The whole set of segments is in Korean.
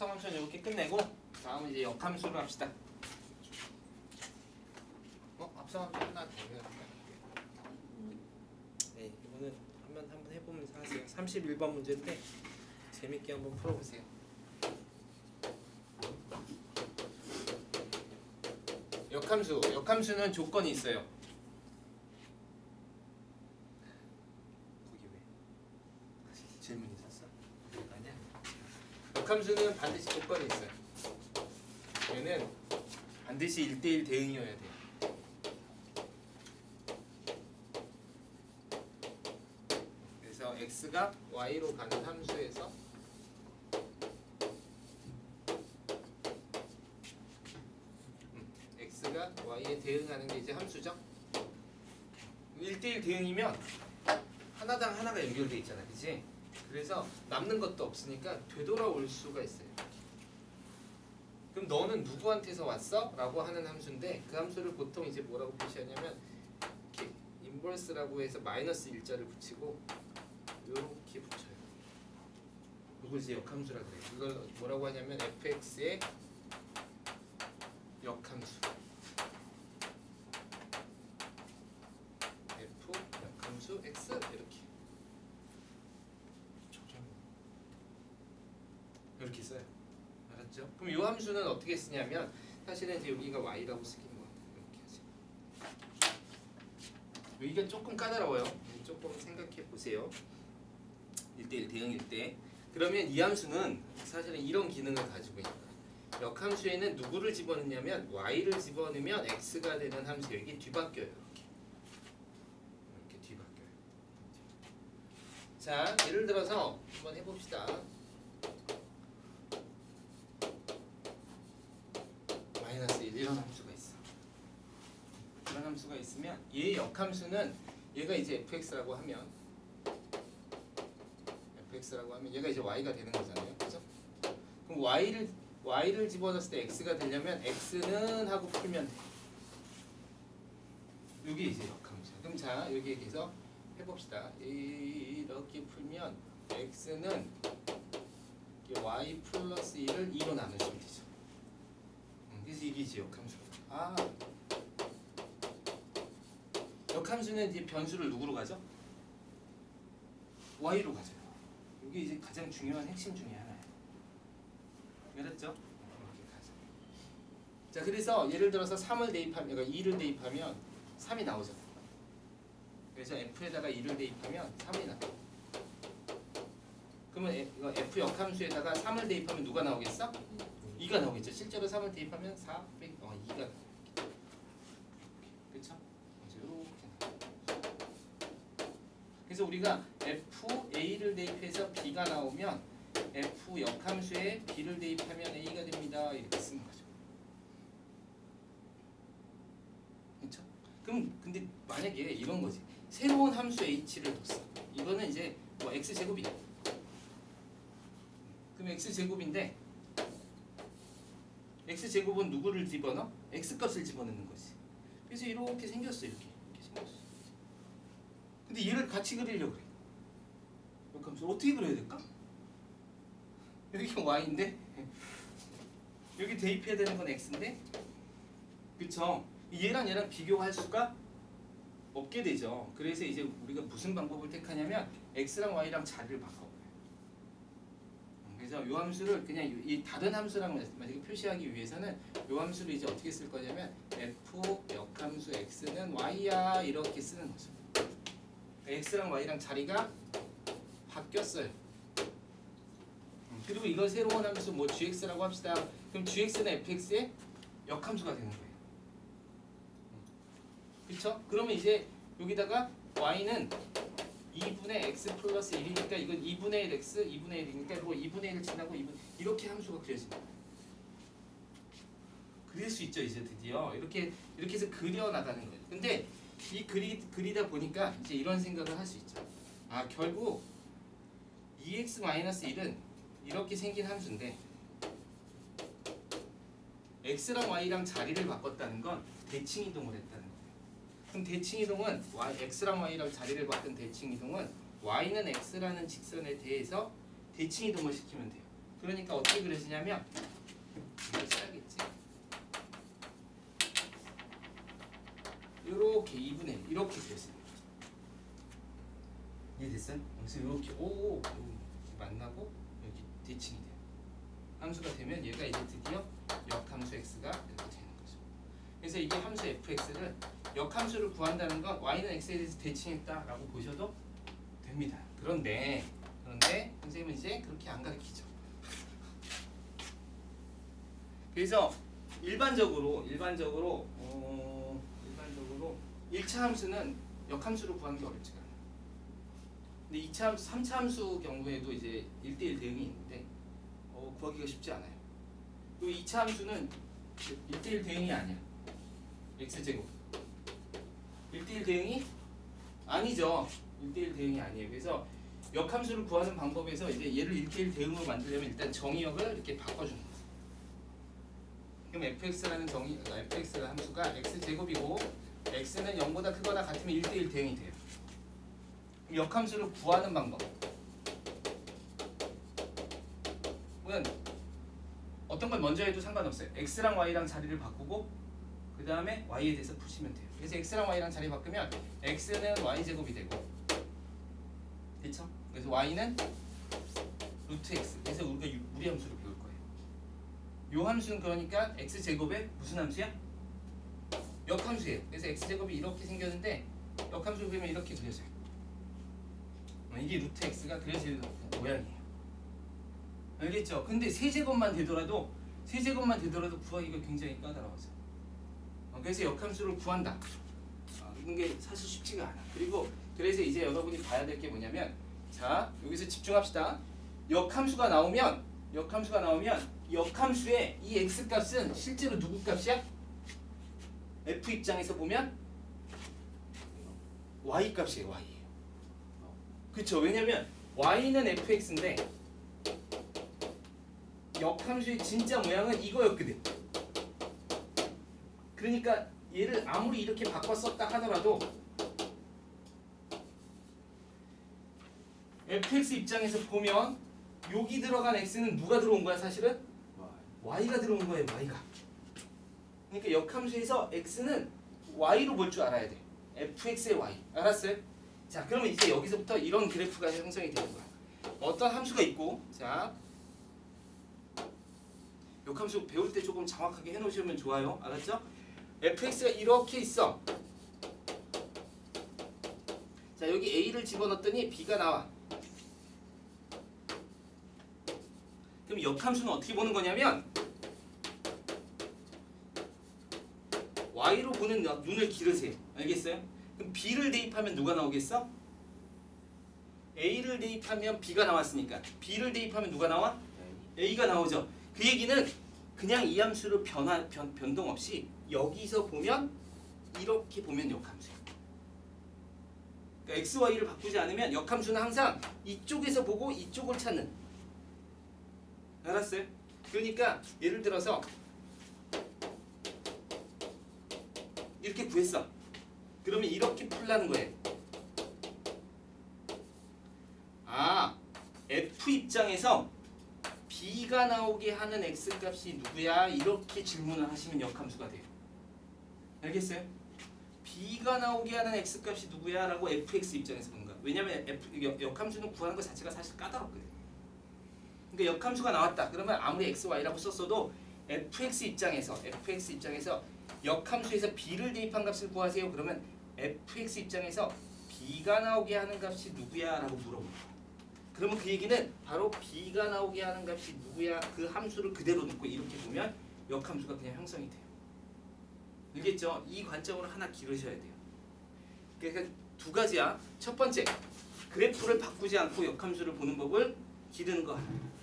합성함수는 이렇게 끝내고 다음은 이제 역함수로 합시다. 합성함수 하나 더 해야 할까요? 네, 이거는 한번 해보면서 하세요. 31번 문제인데 재밌게 한번 풀어보세요. 역함수는 조건이 있어요. 거기 왜? 질문 있었어? 아니야. 역함수는 반드시 조건이 있어요. 얘는 반드시 1대1 대응이어야 돼요. 그래서 x가 y로 가는 함수에서 x가 y에 대응하는 게 이제 함수죠. 1대1 대응이면 하나당 하나가 연결돼 있잖아, 그치? 그래서 남는 것도 없으니까 되돌아올 수가 있어요. 그럼 너는 누구한테서 왔어? 라고 하는 함수인데 그 함수를 보통 이제 뭐라고 표시하냐면 이렇게 인버스라고 해서 마이너스 일자를 붙이고 이렇게 붙여요. 이걸 이제 역함수라 그래요. 이걸 뭐라고 하냐면 fx의 역함수. f 역함수 x 이렇게 써요. 알았죠? 그럼 이 함수는 어떻게 쓰냐면 사실은 이제 여기가 y라고 쓰긴 뭐 이렇게 하죠. 여기가 조금 까다로워요. 조금 생각해 보세요. 1대1 대응일 때. 그러면 이 함수는 사실은 이런 기능을 가지고 있다. 역함수에는 누구를 집어넣냐면 y를 집어넣으면 x가 되는 함수 여기 뒤바뀌어요. 이렇게 뒤바뀌어요. 자, 예를 들어서 한번 해봅시다. 마이너스 1 이런 함수가 있어. 이런 함수가 있으면 얘의 역함수는 얘가 이제 fx라고 하면 얘가 이제 y가 되는 거잖아요. 그죠? 그럼 y를 집어넣었을 때 x가 되려면 x는 하고 풀면 돼. 이게 이제 역함수야. 그럼 자, 여기에서 해봅시다. 이렇게 풀면 x는 y 플러스 1을 2로 나누시면 되죠. 그래서 이게 이제 역함수야. 역함수는 이제 변수를 누구로 가죠? y로 가죠. 이게 이제 가장 중요한 핵심 중에 하나예요. 알았죠? 이렇게 가죠. 자, 그래서 예를 들어서 3을 대입하면, 그러니까 2를 대입하면 3이 나오죠. 그래서 f에다가 2를 대입하면 3이 나와. 그러면 이거 f 역함수에다가 3을 대입하면 누가 나오겠어? 2가 나오겠죠. 실제로 3을 대입하면 4, 2가 나오겠죠. 그렇죠? 그래서 우리가 fa를 대입해서 b가 나오면 f 역함수에 b를 대입하면 a가 됩니다. 이렇게 쓰는 거죠. 그렇죠? 그럼 근데 만약에 이런 거지. 새로운 함수 h를 뒀어. 이거는 이제 뭐 x제곱이야. 그럼 x제곱인데 x제곱은 누구를 집어넣어? x값을 집어넣는 거지. 그래서 이렇게 생겼어. 이렇게 생겼어. 근데 얘를 같이 그리려고 그래. 역함수 어떻게 그려야 될까? 여기가 y인데 여기 대입해야 되는 건 x인데, 그쵸? 얘랑 비교할 수가 없게 되죠. 그래서 이제 우리가 무슨 방법을 택하냐면 x랑 y랑 자리를 바꿔. 그래서 요 함수를 그냥 이 다른 함수랑 만약에 표시하기 위해서는 요 함수를 이제 어떻게 쓸 거냐면 f 역함수 x는 y야 이렇게 쓰는 거죠. x랑 y랑 자리가 바뀌었어요. 그리고 이걸 새로운 함수 뭐 gx라고 합시다. 그럼 gx는 fx의 역함수가 되는 거예요. 그쵸? 그러면 이제 여기다가 y는 2분의 x 플러스 1이니까 이건 2분의 1 x, 2분의 1이니까 이거 2분의 1 지나고 2분 이렇게 함수가 그려진다. 그릴 수 있죠. 이제 드디어 이렇게 해서 그려 나가는 거예요. 근데 이 그리다 보니까 이제 이런 생각을 할 수 있죠. 결국 2x-1은 이렇게 생긴 함수인데 x랑 y랑 자리를 바꿨다는 건 대칭 이동을 했다는 거예요. 그럼 대칭 이동은 x랑 y랑 자리를 바꾼 대칭 이동은 y는 x라는 직선에 대해서 대칭 이동을 시키면 돼요. 그러니까 어떻게 그려지냐면 이걸 써야겠지. 이렇게 2분의 1 이렇게 그렸어요. 이해됐어요? 그래서 이렇게 오 만나고 여기 대칭이 돼요. 함수가 되면 얘가 이제 드디어 역함수 x가 이렇게 되는 거죠. 그래서 이게 함수 fx를 역함수를 구한다는 건 y는 x에 대해서 대칭했다라고 보셔도 됩니다. 그런데 선생님은 이제 그렇게 안 가르치죠. 그래서 일반적으로 1차 함수는 역함수를 구하는 게 어렵지가 않아요. 근데 2차 함수, 3차 함수 경우에도 이제 1대1 대응이 있는데 구하기가 쉽지 않아요. 그리고 2차 함수는 1대1 대응이 아니야. x제곱 1대1 대응이 아니죠. 1대1 대응이 아니에요. 그래서 역함수를 구하는 방법에서 이제 얘를 1대1 대응으로 만들려면 일단 정의역을 이렇게 바꿔주는 거예요. 그럼 fx라는 fx라는 함수가 x제곱이고 x는 0보다 크거나 같으면 1대1 대응이 돼요. 그럼 역함수를 구하는 방법. 은 어떤 걸 먼저 해도 상관없어요. x랑 y랑 자리를 바꾸고 그 다음에 y에 대해서 푸시면 돼요. 그래서 x랑 y랑 자리 바꾸면 x는 y제곱이 되고 그렇죠? 그래서 y는 루트 x. 그래서 우리가 무리 함수를 배울 거예요. 요 함수는 그러니까 x제곱의 무슨 함수야? 역함수예요. 그래서 x제곱이 이렇게 생겼는데 역함수를 그리면 이렇게 그려져요. 이게 루트 x가 그려지는 모양이에요. 알겠죠? 근데 세제곱만 되더라도 구하기가 굉장히 까다로워서. 그래서 역함수를 구한다. 이런 게 사실 쉽지가 않아. 그래서 이제 여러분이 봐야 될 게 뭐냐면, 자 여기서 집중합시다. 역함수가 나오면 역함수의 이 x 값은 실제로 누구 값이야? f 입장에서 보면 y 값이에요. y예요. 그렇죠? 왜냐면 y는 fx인데 역함수의 진짜 모양은 이거였거든. 그러니까 얘를 아무리 이렇게 바꿔 썼다 하더라도 fx 입장에서 보면 여기 들어간 x는 누가 들어온 거야 사실은? y가 들어온 거예요. y가. 그러니까 역함수에서 x는 y로 볼 줄 알아야 돼. fx의 y. 알았어요? 자 그러면 이제 여기서부터 이런 그래프가 형성이 되는 거야. 어떤 함수가 있고, 자 역함수 배울 때 조금 정확하게 해놓으시면 좋아요. 알았죠? fx가 이렇게 있어. 자 여기 a를 집어넣었더니 b가 나와. 그럼 역함수는 어떻게 보는 거냐면 y로 보는 눈을 기르세요. 알겠어요? 그럼 b를 대입하면 누가 나오겠어? a를 대입하면 b가 나왔으니까 b를 대입하면 누가 나와? a가 나오죠. 그 얘기는 그냥 이 함수를 변동 없이 여기서 보면 이렇게 보면 역함수야. 그러니까 x, y를 바꾸지 않으면 역함수는 항상 이쪽에서 보고 이쪽을 찾는. 알았어요? 그러니까 예를 들어서 이렇게 구했어. 그러면 이렇게 풀라는 거예요. f 입장에서 b가 나오게 하는 x값이 누구야? 이렇게 질문을 하시면 역함수가 돼요. 알겠어요? b가 나오게 하는 x값이 누구야? 라고 fx 입장에서 보는 거야. 왜냐면 역함수는 구하는 것 자체가 사실 까다롭거든. 그러니까 역함수가 나왔다. 그러면 아무리 x, y라고 썼어도 fx 입장에서 역함수에서 b를 대입한 값을 구하세요. 그러면 fx 입장에서 b가 나오게 하는 값이 누구야? 라고 물어봅니다. 그러면 그 얘기는 바로 b가 나오게 하는 값이 누구야? 그 함수를 그대로 놓고 이렇게 보면 역함수가 그냥 형성이 돼요. 알겠죠? 이 관점으로 하나 기르셔야 돼요. 그러니까 두 가지야. 첫 번째, 그래프를 바꾸지 않고 역함수를 보는 법을 기르는 거 하나.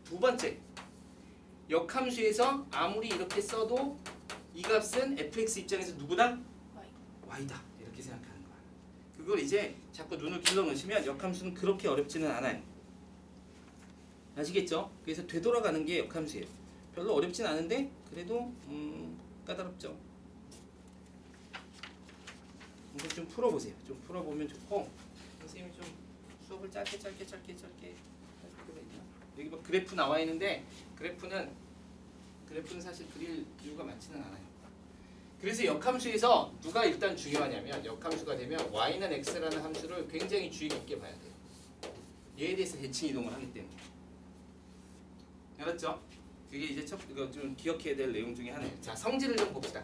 두 번째, 역함수에서 아무리 이렇게 써도 이 값은 fx 입장에서 누구다? y다. 이렇게 생각하는 거야. 그걸 이제 자꾸 눈을 길러 놓으시면 역함수는 그렇게 어렵지는 않아요. 아시겠죠? 그래서 되돌아가는 게 역함수예요. 별로 어렵진 않은데 그래도 까다롭죠. 이거 좀 풀어보세요. 좀 풀어보면 좋고, 선생님이 좀 수업을 짧게 할 필요가 있나? 여기 뭐 그래프 나와 있는데 그래프는 사실 그릴 이유가 많지는 않아요. 그래서 역함수에서 누가 일단 중요하냐면 역함수가 되면 y는 x라는 함수를 굉장히 주의 깊게 봐야 돼요. 얘에 대해서 대칭 이동을 하기 때문에. 알았죠? 그게 이제 이거 좀 기억해야 될 내용 중에 하나예요. 자, 성질을 좀 봅시다.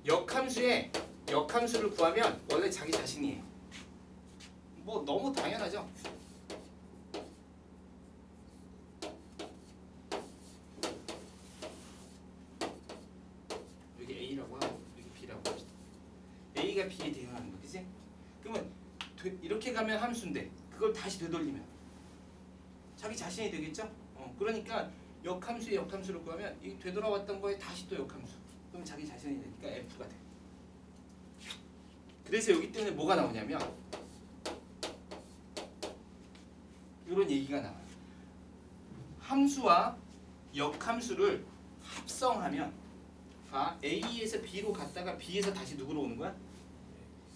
역함수를 구하면 원래 자기 자신이에요. 뭐 너무 당연하죠? 여기 A라고 하고 여기 B라고 합시다. A가 B에 대응하는 거, 그치? 그러면 이렇게 가면 함수인데 그걸 다시 되돌리면 자기 자신이 되겠죠? 그러니까 역함수의 역함수를 구하면 이 되돌아왔던 거에 다시 또 역함수. 그럼 자기 자신이 되니까 F가 돼. 그래서 여기 때문에 뭐가 나오냐면 이런 얘기가 나와요. 함수와 역함수를 합성하면 A에서 B로 갔다가 B에서 다시 누구로 오는 거야?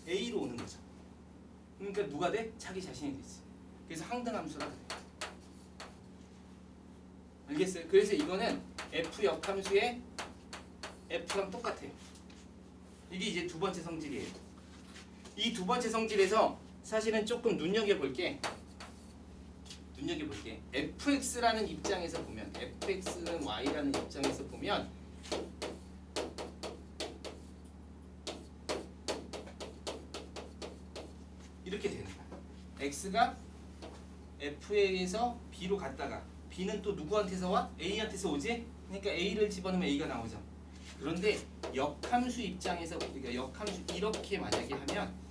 A로 오는 거죠. 그러니까 누가 돼? 자기 자신이 되지. 그래서 항등함수라 그래. 알겠어요? 그래서 이거는 F 역함수의 F랑 똑같아요. 이게 이제 두 번째 성질이에요. 이 두 번째 성질에서 사실은 조금 눈여겨볼게. fx라는 입장에서 보면 fx는 y라는 입장에서 보면 이렇게 되는 거야. x가 f에서 b로 갔다가 b는 또 누구한테서 와? a한테서 오지? 그러니까 a를 집어넣으면 a가 나오죠. 그런데 역함수 입장에서 그러니까 역함수 이렇게 만약에 하면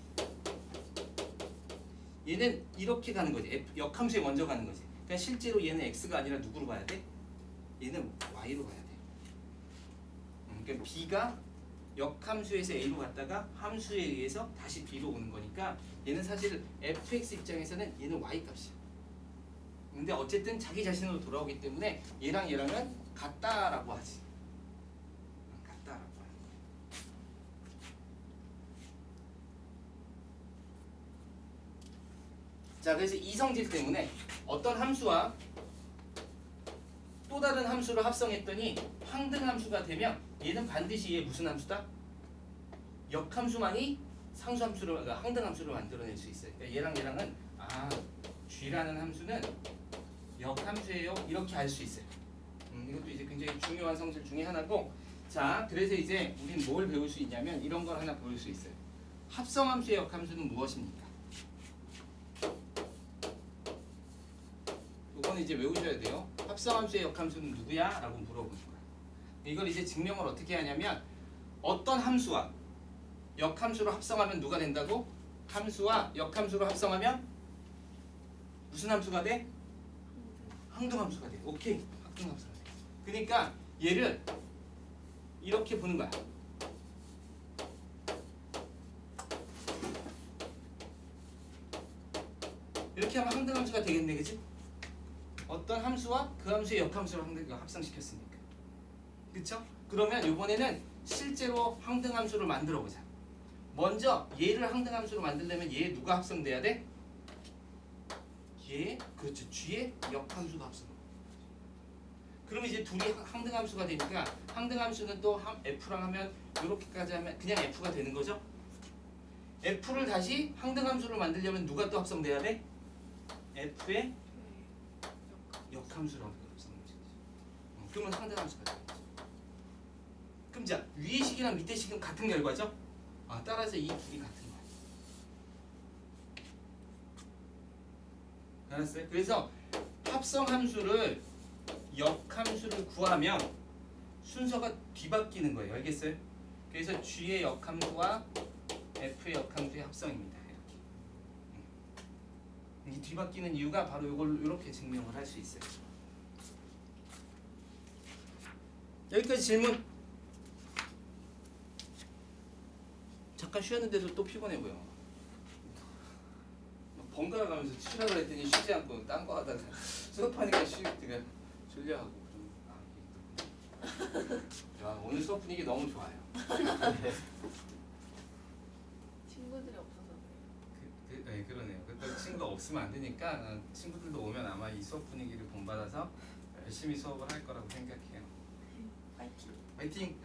얘는 이렇게 가는 거지. 역함수에 먼저 가는 거지. 그러니까 실제로 얘는 x가 아니라 누구로 가야 돼? 얘는 y로 가야 돼. 그러니까 b가 역함수에서 a로 갔다가 함수에 의해서 다시 b로 오는 거니까 얘는 사실 fx 입장에서는 얘는 y 값이야. 근데 어쨌든 자기 자신으로 돌아오기 때문에 얘랑은 같다라고 하지. 같다라고 하는 거야. 자, 그래서 이 성질 때문에 어떤 함수와 또 다른 함수를 합성했더니 항등함수가 되면 얘는 반드시 얘 무슨 함수다? 역함수만이 상수함수를, 그러니까 항등함수를 만들어낼 수 있어요. 그러니까 얘랑은 G라는 함수는 역함수예요. 이렇게 알 수 있어요. 이것도 이제 굉장히 중요한 성질 중에 하나고, 자, 그래서 이제 우린 뭘 배울 수 있냐면 이런 걸 하나 배울 수 있어요. 합성함수의 역함수는 무엇입니까? 이거는 이제 외우셔야 돼요. 합성함수의 역함수는 누구야? 라고 물어보는 거야. 이걸 이제 증명을 어떻게 하냐면 어떤 함수와 역함수로 합성하면 누가 된다고? 함수와 역함수로 합성하면 무슨 함수가 돼? 항등함수가 돼. 오케이. 항등함수가 돼. 그러니까 얘를 이렇게 보는 거야. 이렇게 하면 항등함수가 되겠네, 그치? 어떤 함수와 그 함수의 역함수를 합성시켰으니까. 그쵸? 그러면 이번에는 실제로 항등함수를 만들어 보자. 먼저 얘를 항등함수로 만들려면 얘 누가 합성돼야 돼? 얘, 그렇죠. G의 역함수가 합성. 그러면 이제 둘이 항등함수가 되니까 항등함수는 또 F랑 하면 이렇게까지 하면 그냥 F가 되는 거죠. F를 다시 항등함수로 만들려면 누가 또 합성돼야 돼? F의 역함수라고 합성되지. 그러면 항등함수가 되는 거죠. 그럼 자, 위의 식이랑 밑의 식은 같은 결과죠? 따라서 이 둘이 같은 거야. 알았어요? 그래서 합성함수를 역함수를 구하면 순서가 뒤바뀌는 거예요. 알겠어요? 그래서 G의 역함수와 F의 역함수의 합성입니다. 이렇게. 이 뒤바뀌는 이유가 바로 이걸 이렇게 증명을 할 수 있어요. 여기까지 질문. 잠깐 쉬었는데도 또 피곤해 보여. 번갈아 가면서 쉬라고 했더니 쉬지 않고 딴 거 하다가 수업하니까 쉬니까 졸려하고 야, 오늘 수업 분위기 너무 좋아요. 친구들이 없어서 그래요. 네, 그러네요. 또 친구가 없으면 안 되니까 친구들도 오면 아마 이 수업 분위기를 본받아서 열심히 수업을 할 거라고 생각해요. 파이팅. 화이팅!